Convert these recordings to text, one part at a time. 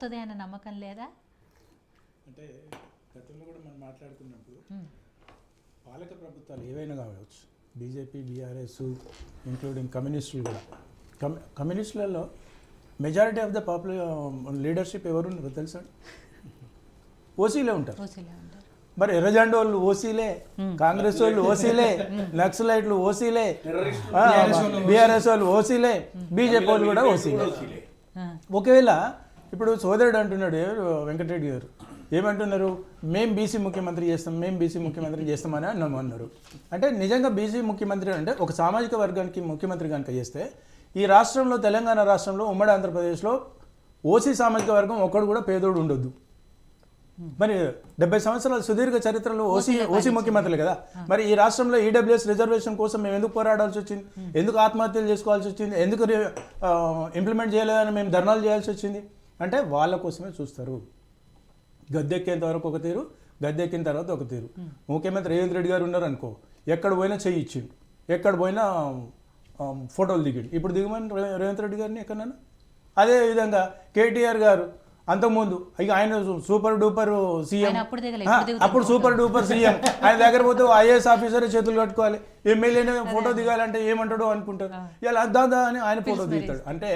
వస్తుంది అన్న నమ్మకం లేదా? అంటే గతంలో కూడా మనం మాట్లాడుకున్నప్పుడు పాలక ప్రభుత్వాలు ఏవైనా కావచ్చు, బీజేపీ, బీఆర్ఎస్, ఇంక్లూడింగ్ కమ్యూనిస్టులు కూడా, కమ్యూనిస్టులలో మెజారిటీ ఆఫ్ ద లీడర్షిప్ ఎవరున్నారు తెలుసా? ఓసీలే ఉంటారు. మరి ఎర్రజెండా వాళ్ళు ఓసీలే, కాంగ్రెస్ వాళ్ళు ఓసీలే, నక్సలైట్లు ఓసీలే, బీఆర్ఎస్ వాళ్ళు ఓసీలే, బీజేపీ వాళ్ళు కూడా ఓసీలే. ఒకవేళ ఇప్పుడు సోదరుడు అంటున్నాడు వెంకటరెడ్డి గారు ఏమంటున్నారు, మేము బీసీ ముఖ్యమంత్రి చేస్తాం, మేము బీసీ ముఖ్యమంత్రి చేస్తామని అన్నారు. అంటే నిజంగా బీసీ ముఖ్యమంత్రి అంటే ఒక సామాజిక వర్గానికి ముఖ్యమంత్రి కనుక చేస్తే ఈ రాష్ట్రంలో, తెలంగాణ రాష్ట్రంలో, ఉమ్మడి ఆంధ్రప్రదేశ్లో ఓసీ సామాజిక వర్గం ఒక్కడు కూడా పేదోడు ఉండొద్దు. మరి 70 సంవత్సరాల సుదీర్ఘ చరిత్రలో ఓసీ ముఖ్యమంత్రులు కదా. మరి ఈ రాష్ట్రంలో ఈడబ్ల్యూఎస్ రిజర్వేషన్ కోసం మేము ఎందుకు పోరాడాల్సి వచ్చింది, ఎందుకు ఆత్మహత్యలు చేసుకోవాల్సి వచ్చింది, ఎందుకు ఇంప్లిమెంట్ చేయలేదని మేము ధర్నాలు చేయాల్సి వచ్చింది అంటే వాళ్ళ కోసమే చూస్తారు. గద్దెక్కేంత వరకు ఒక తీరు, గద్దెక్కిన తర్వాత ఒక తీరు. ముఖ్యమంత్రి రేవంత్ రెడ్డి గారు ఉన్నారు అనుకో, ఎక్కడ పోయినా చెయ్యి ఇచ్చిండు, ఎక్కడ పోయినా ఫోటోలు దిగాడు. ఇప్పుడు దిగమని రేవంత్ రెడ్డి గారిని ఎక్కడన్నా. అదేవిధంగా కేటీఆర్ గారు అంతకుముందు ఇక ఆయన సూపర్ డూపర్ సీఎం, అప్పుడు సూపర్ డూపర్ సీఎం, ఆయన దగ్గర పోతే ఐఏఎస్ ఆఫీసర్ చేతులు కట్టుకోవాలి, ఎమ్మెల్యేనే ఫోటో దిగాలంటే ఏమంటాడో అనుకుంటారు. ఇలా అద్దా అని ఆయన ఫోటో దిగుతాడు. అంటే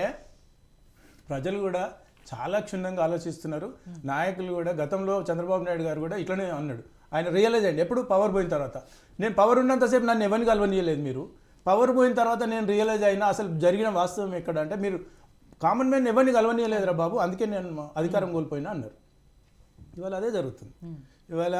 ప్రజలు కూడా చాలా క్షుణ్ణంగా ఆలోచిస్తున్నారు. నాయకులు కూడా, గతంలో చంద్రబాబు నాయుడు గారు కూడా ఇట్లనే అన్నాడు. ఆయన రియలైజ్ అయ్యండి ఎప్పుడు పవర్ పోయిన తర్వాత. నేను పవర్ ఉన్నంతసేపు నన్ను ఎవరిని కలవనీయలేదు, మీరు పవర్ పోయిన తర్వాత నేను రియలైజ్ అయినా అసలు జరిగిన వాస్తవం ఎక్కడ అంటే, మీరు కామన్ మ్యాన్ ఎవరిని కలవనీయలేదురా బాబు, అందుకే నేను అధికారం కోల్పోయినా అన్నారు. ఇవాళ అదే జరుగుతుంది. ఇవాళ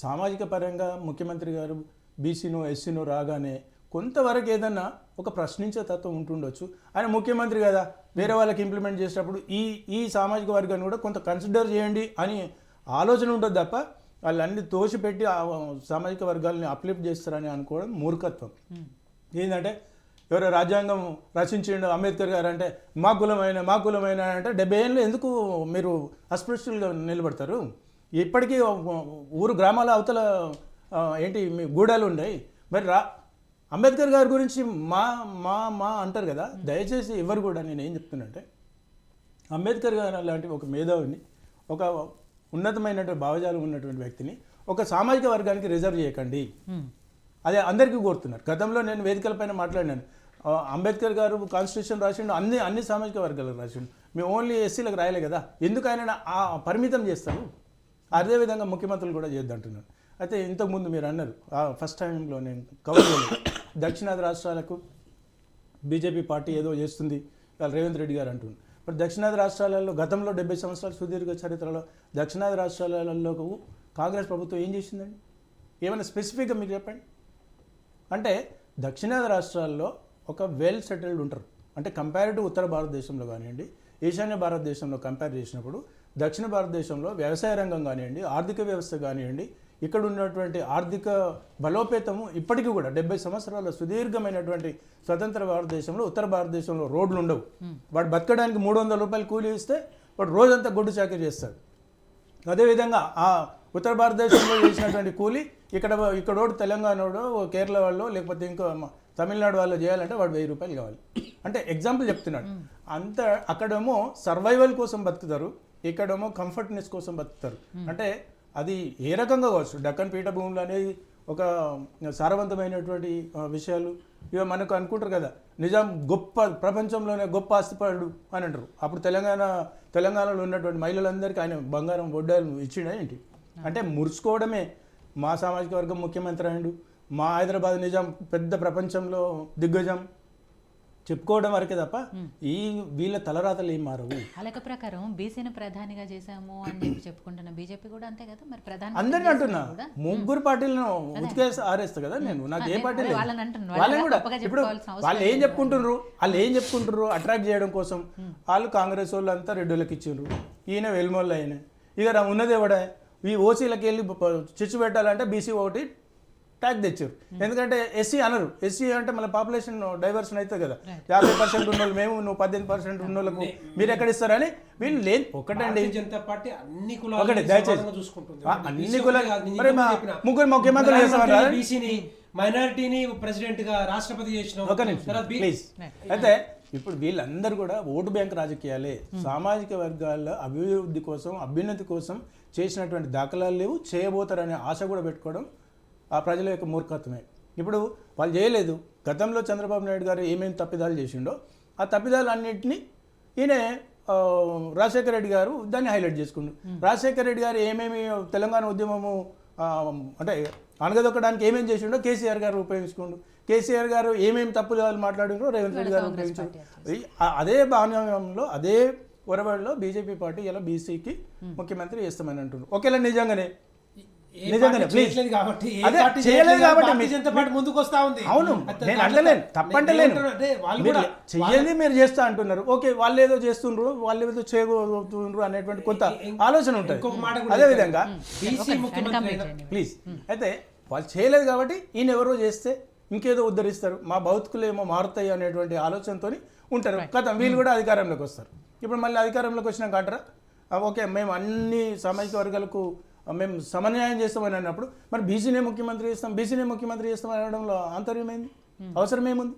సామాజిక పరంగా ముఖ్యమంత్రి గారు బీసీనో ఎస్సీనో రాగానే కొంతవరకు ఏదన్నా ఒక ప్రశ్నించే తత్వం ఉంటుండొచ్చు. ఆయన ముఖ్యమంత్రి కదా, వేరే వాళ్ళకి ఇంప్లిమెంట్ చేసేటప్పుడు ఈ సామాజిక వర్గాన్ని కూడా కొంత కన్సిడర్ చేయండి అని ఆలోచన ఉంటుంది తప్ప వాళ్ళన్ని తోసిపెట్టి సామాజిక వర్గాలని అప్లిఫ్ట్ చేస్తారని అనుకోవడం మూర్ఖత్వం. ఏంటంటే ఎవరో రాజ్యాంగం రచించిండు అంబేద్కర్ గారు అంటే మా కులమైన అంటే 70 ఏళ్ళు ఎందుకు మీరు అస్పృశ్యులుగా నిలబడతారు? ఇప్పటికీ ఊరు గ్రామాల అవతల ఏంటి మీ గూడాలు ఉన్నాయి. మరి అంబేద్కర్ గారి గురించి మా మా మా అంటారు కదా. దయచేసి ఎవరు కూడా, నేను ఏం చెప్తున్నంటే అంబేద్కర్ గారు లాంటి ఒక మేధావిని, ఒక ఉన్నతమైనటువంటి భావజాలం ఉన్నటువంటి వ్యక్తిని ఒక సామాజిక వర్గానికి రిజర్వ్ చేయకండి. అదే అందరికీ కోరుతున్నారు. గతంలో నేను వేదికలపైన మాట్లాడినాను. అంబేద్కర్ గారు కాన్స్టిట్యూషన్ రాసిండు, అన్ని సామాజిక వర్గాలకు రాసిండు, మేము ఓన్లీ ఎస్సీలకు రాయలే కదా, ఎందుకు ఆయన పరిమితం చేస్తారు? అదేవిధంగా ముఖ్యమంత్రులు కూడా చేద్దంటున్నారు. అయితే ఇంతకుముందు మీరు అన్నారు ఫస్ట్ టైంలో నేను కవర్ చేయలేదు, దక్షిణాది రాష్ట్రాలకు బీజేపీ పార్టీ ఏదో చేస్తుంది వాళ్ళు రేవంత్ రెడ్డి గారు అంటున్నారు. మరి దక్షిణాది రాష్ట్రాలలో గతంలో 70 సంవత్సరాల సుదీర్ఘ చరిత్రలో దక్షిణాది రాష్ట్రాలలో కాంగ్రెస్ ప్రభుత్వం ఏం చేసిందండి? ఏమైనా స్పెసిఫిక్గా మీకు చెప్పండి. అంటే దక్షిణాది రాష్ట్రాల్లో ఒక వెల్ సెటిల్డ్ ఉంటారు. అంటే కంపారిటివ్ ఉత్తర భారతదేశంలో కానివ్వండి, ఈశాన్య భారతదేశంలో కంపేర్ చేసినప్పుడు దక్షిణ భారతదేశంలో వ్యవసాయ రంగం కానివ్వండి, ఆర్థిక వ్యవస్థ కానివ్వండి, ఇక్కడ ఉన్నటువంటి ఆర్థిక బలోపేతము ఇప్పటికీ కూడా 70 సంవత్సరాల సుదీర్ఘమైనటువంటి స్వతంత్ర భారతదేశంలో, ఉత్తర భారతదేశంలో రోడ్లు ఉండవు. వాడు బతకడానికి 300 రూపాయలు కూలీ ఇస్తే వాడు రోజంతా గొడ్డు చాకరీ చేస్తాడు. అదేవిధంగా ఆ ఉత్తర భారతదేశంలో చేసినటువంటి కూలీ ఇక్కడోడు తెలంగాణోడో కేరళ వాళ్ళు లేకపోతే ఇంకో తమిళనాడు వాళ్ళు చేయాలంటే వాడు 1000 రూపాయలు కావాలి. అంటే ఎగ్జాంపుల్ చెప్తున్నాడు. అంత అక్కడేమో సర్వైవల్ కోసం బతుకుతారు, ఇక్కడేమో కంఫర్ట్నెస్ కోసం బతుకుతారు. అంటే అది ఏ రకంగా కావచ్చు. డక్కన్ పీఠభూములు అనేది ఒక సారవంతమైనటువంటి విషయాలు. ఇక మనకు అనుకుంటారు కదా, నిజాం గొప్ప ప్రపంచంలోనే గొప్ప ఆస్తిపరుడు అని అంటారు. అప్పుడు తెలంగాణలో ఉన్నటువంటి మహిళలందరికీ ఆయన బంగారం వడ్డాలు ఇచ్చిండా ఏంటి? అంటే మురుచుకోవడమే. మా సామాజిక వర్గం ముఖ్యమంత్రి అయ్యిండు, మా హైదరాబాద్ నిజాం పెద్ద ప్రపంచంలో దిగ్గజం చెప్పుకోవడం వరకే తప్ప వీళ్ళ తలరాతలు ఏం మారవు. ఆ లెక్క ప్రకారం బీసీని ప్రధానిగా చేశాము అని చెప్పి చెప్పుకుంటున్నా బీజేపీ కూడా అంతే కదా. మరి ప్రధాని అందరినీ అంటున్నా, ముగ్గురు పార్టీలను ఉతికేసి ఆరేస్తా కదా నేను. నాకు ఏ పార్టీ వాళ్ళని కూడా ఇప్పుడు వాళ్ళు ఏం చెప్పుకుంటారు అట్రాక్ట్ చేయడం కోసం. వాళ్ళు కాంగ్రెస్ వాళ్ళు అంతా రెడ్డిళ్ళకి ఇచ్చిండ్రు, ఈయన వెల్మోళ్ళు అయినా. ఇక ఉన్నది ఎవడా ఈ ఓసీలకి వెళ్ళి చిచ్చు పెట్టాలంటే బీసీ ఒకటి ట్యాగ్ తెచ్చారు. ఎందుకంటే ఎస్సీ అనరు. ఎస్సీ అంటే మళ్ళీ పాపులేషన్ డైవర్షన్ అవుతుంది కదా. 50% ఉన్నోళ్ళు మేము, నువ్వు 18% ఉన్నోళ్ళకు మీరు ఎక్కడ ఇస్తారని వీళ్ళు లేదు. ఒకటండి ఒకటి దయచేసి అన్ని కులాలు మరి ముగ్గురు ముఖ్యమంత్రులు చేస్తామన్నారు. మైనారిటీని ప్రెసిడెంట్ గా రాష్ట్రపతి చేసిన ఒక నిమిషం ప్లీజ్. అయితే ఇప్పుడు వీళ్ళందరూ కూడా ఓటు బ్యాంక్ రాజకీయాలే. సామాజిక వర్గాల అభివృద్ధి కోసం, అభ్యున్నతి కోసం చేసినటువంటి దాఖలాలు లేవు, చేయబోతారనే ఆశ కూడా పెట్టుకోవడం ఆ ప్రజల యొక్క మూర్ఖత్వమే. ఇప్పుడు వాళ్ళు చేయలేదు. గతంలో చంద్రబాబు నాయుడు గారు ఏమేమి తప్పిదాలు చేసిండో ఆ తప్పిదాలు అన్నింటినీ ఈయన రాజశేఖర రెడ్డి గారు దాన్ని హైలైట్ చేసుకుండు. రాజశేఖర రెడ్డి గారు ఏమేమి తెలంగాణ ఉద్యమము అంటే అనగదొక్కడానికి ఏమేమి చేసిండో కేసీఆర్ గారు ఉపయోగించుకోండు. కేసీఆర్ గారు ఏమేమి తప్పుదాలు మాట్లాడిండో రేవంత్ రెడ్డి గారు ఉపయోగించారు. అదే బాణంలో అదే ఒరబడిలో బీజేపీ పార్టీ ఇలా బీసీకి ముఖ్యమంత్రి చేస్తామని అంటున్నారు. ఒకేలా నిజంగానే చేయలేదు కాబట్టి ముందుకు వస్తా ఉంది. అవును, నేను అంటలేను, తప్పంటలేను. చెయ్యండి మీరు చేస్తా అంటున్నారు. ఓకే, వాళ్ళు ఏదో చేస్తుండ్రు, వాళ్ళు ఏదో చేయబోతుండ్రు అనేటువంటి కొంత ఆలోచన ఉంటుంది. అదే విధంగా ప్లీజ్ అయితే వాళ్ళు చేయలేదు కాబట్టి ఈయన ఎవరో చేస్తే ఇంకేదో ఉద్ధరిస్తారు, మా భౌతికులు ఏమో మారుతాయి అనేటువంటి ఆలోచనతో ఉంటారు కదా. వీళ్ళు కూడా అధికారంలోకి వస్తారు. ఇప్పుడు మళ్ళీ అధికారంలోకి వచ్చినాక అంటారా ఓకే మేము అన్ని సామాజిక వర్గాలకు మేము సమన్యాయం చేస్తామని అన్నప్పుడు మరి బీసీనే ముఖ్యమంత్రి చేస్తాం అనడంలో ఆంతర్యమైంది, అవసరం ఏముంది?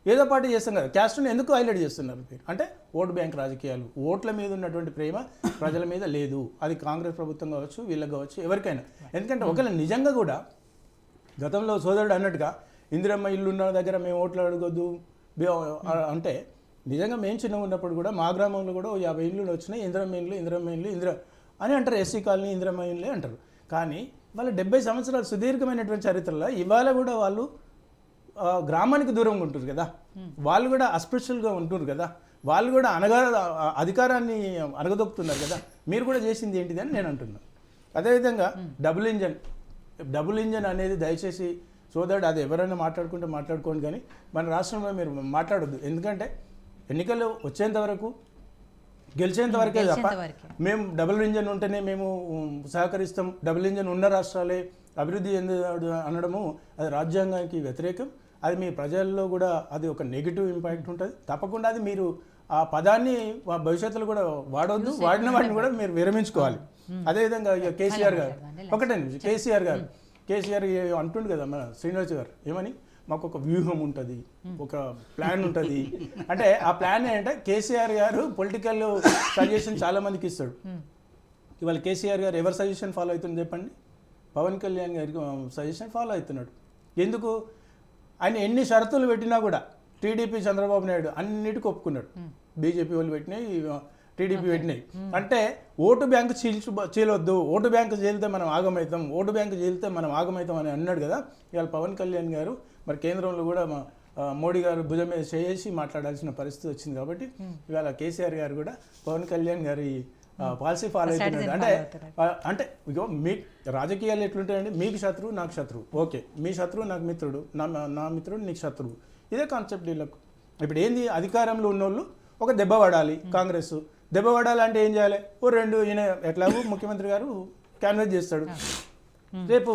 ఏదో పార్టీ చేస్తాం కదా. క్యాస్ట్ని ఎందుకు హైలైట్ చేస్తున్నారు? అంటే ఓటు బ్యాంక్ రాజకీయాలు, ఓట్ల మీద ఉన్నటువంటి ప్రేమ ప్రజల మీద లేదు. అది కాంగ్రెస్ ప్రభుత్వం కావచ్చు, వీళ్ళకి కావచ్చు, ఎవరికైనా. ఎందుకంటే ఒకవేళ నిజంగా కూడా గతంలో సోదరుడు అన్నట్టుగా ఇందిరమ్మ ఇల్లు ఉన్న దగ్గర మేము ఓట్లు అడగొద్దు అంటే నిజంగా మేము చిన్నగా ఉన్నప్పుడు కూడా మా గ్రామంలో కూడా 50 ఇళ్ళు వచ్చినాయి. ఇందిరమ్మ ఇల్లు అని అంటారు. ఎస్సీ కాలనీ ఇందిరమ్మ ఇళ్ళే అంటారు. కానీ వాళ్ళ 70 సంవత్సరాల సుదీర్ఘమైనటువంటి చరిత్రలో ఇవాళ కూడా వాళ్ళు గ్రామానికి దూరంగా ఉంటుంది కదా, వాళ్ళు కూడా అస్పృశ్యులుగా ఉంటున్నారు కదా, వాళ్ళు కూడా అధికారాన్ని అనగదొక్కుతున్నారు కదా. మీరు కూడా చేసింది ఏంటిది అని నేను అంటున్నాను. అదేవిధంగా డబుల్ ఇంజన్ అనేది దయచేసి సోదరుడు అది ఎవరైనా మాట్లాడుకోండి, కానీ మన రాష్ట్రంలో మీరు మాట్లాడొద్దు. ఎందుకంటే ఎన్నికలు వచ్చేంత వరకు గెలిచేంత వరకే తప్ప మేము డబుల్ ఇంజన్ ఉంటేనే మేము సహకరిస్తాం, డబుల్ ఇంజన్ ఉన్న రాష్ట్రాలే అభివృద్ధి చెందాడు అనడము అది రాజ్యాంగానికి వ్యతిరేకం. అది మీ ప్రజల్లో కూడా అది ఒక నెగిటివ్ ఇంపాక్ట్ ఉంటుంది. తప్పకుండా అది మీరు ఆ పదాన్ని భవిష్యత్తులో కూడా వాడొద్దు, వాడిన వాటిని కూడా మీరు విరమించుకోవాలి. అదేవిధంగా ఇక కేసీఆర్ గారు కేసీఆర్ అంటుండు కదా మన శ్రీనివాస్ గారు ఏమని, మాకు ఒక వ్యూహం ఉంటుంది, ఒక ప్లాన్ ఉంటుంది. అంటే ఆ ప్లాన్ ఏంటంటే కేసీఆర్ గారు పొలిటికల్ సజెషన్ చాలా మందికి ఇస్తాడు. ఇవాళ కేసీఆర్ గారు ఎవరి సజెషన్ ఫాలో అవుతుంది చెప్పండి? పవన్ కళ్యాణ్ గారికి సజెషన్ ఫాలో అవుతున్నాడు. ఎందుకు? ఆయన ఎన్ని షరతులు పెట్టినా కూడా టీడీపీ చంద్రబాబు నాయుడు అన్నిటికీ ఒప్పుకున్నాడు. బీజేపీ వాళ్ళు పెట్టినాయి, టీడీపీ పెట్టినాయి. అంటే ఓటు బ్యాంకు చీలొద్దు, ఓటు బ్యాంకు చీలితే మనం ఆగమవుతాం అని అన్నాడు కదా. ఇవాళ పవన్ కళ్యాణ్ గారు మరి కేంద్రంలో కూడా మోడీ గారు భుజం మీద చేసి మాట్లాడాల్సిన పరిస్థితి వచ్చింది. కాబట్టి ఇవాళ కేసీఆర్ గారు కూడా పవన్ కళ్యాణ్ గారి పాలసీ ఫాలో అవుతున్నాడు. అంటే ఇగో మీ రాజకీయాలు ఎట్లుంటాయండి, మీకు శత్రువు నాకు శత్రువు, ఓకే మీ శత్రువు నాకు మిత్రుడు, నా మిత్రుడు నీకు శత్రువు, ఇదే కాన్సెప్ట్ వీళ్ళకు. ఇప్పుడు ఏంది, అధికారంలో ఉన్నోళ్ళు ఒక దెబ్బ పడాలి. కాంగ్రెస్ దెబ్బ పడాలంటే ఏం చేయాలి? ఈయన ఎట్లాగో ముఖ్యమంత్రి గారు క్యాన్వెస్ చేస్తాడు. రేపు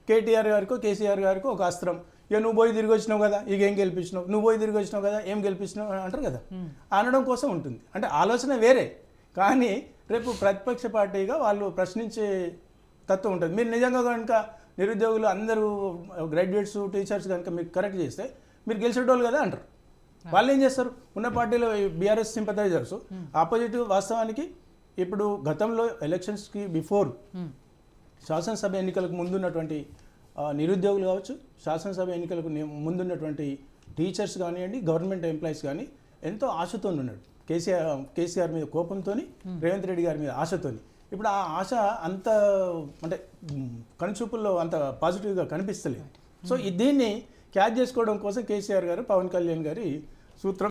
కేటీఆర్ గారికో కేసీఆర్ గారికో ఒక అస్త్రం, ఇక నువ్వు పోయి తిరిగి వచ్చినావు కదా, ఇక ఏం గెలిపించినావు, నువ్వు పోయి తిరిగి వచ్చినావు కదా, ఏం గెలిపించినావు అంటారు కదా. అనడం కోసం ఉంటుంది. అంటే ఆలోచన వేరే, కానీ రేపు ప్రతిపక్ష పార్టీగా వాళ్ళు ప్రశ్నించే తత్వం ఉంటుంది. మీరు నిజంగా కనుక నిరుద్యోగులు అందరూ గ్రాడ్యుయేట్స్ టీచర్స్ కనుక మీరు కరెక్ట్ చేస్తే మీరు గెలిచేటోళ్ళు కదా అంటారు. వాళ్ళు ఏం చేస్తారు? ఉన్న పార్టీలో బీఆర్ఎస్ సింపథైజర్స్ ఆపోజిట్. వాస్తవానికి ఇప్పుడు గతంలో ఎలక్షన్స్కి బిఫోర్ శాసనసభ ఎన్నికలకు ముందున్నటువంటి నిరుద్యోగులు కావచ్చు, శాసనసభ ఎన్నికలకు ముందున్నటువంటి టీచర్స్ కానివ్వండి, గవర్నమెంట్ ఎంప్లాయీస్ కానీ ఎంతో ఆశతో ఉన్నాడు. కేసీఆర్ మీద కోపంతో, రేవంత్ రెడ్డి గారి మీద ఆశతోని. ఇప్పుడు ఆ ఆశ అంత అంటే కనుచూపుల్లో అంత పాజిటివ్గా కనిపిస్తలేదు. సో దీన్ని క్యాచ్ చేసుకోవడం కోసం కేసీఆర్ గారు పవన్ కళ్యాణ్ గారి సూత్రం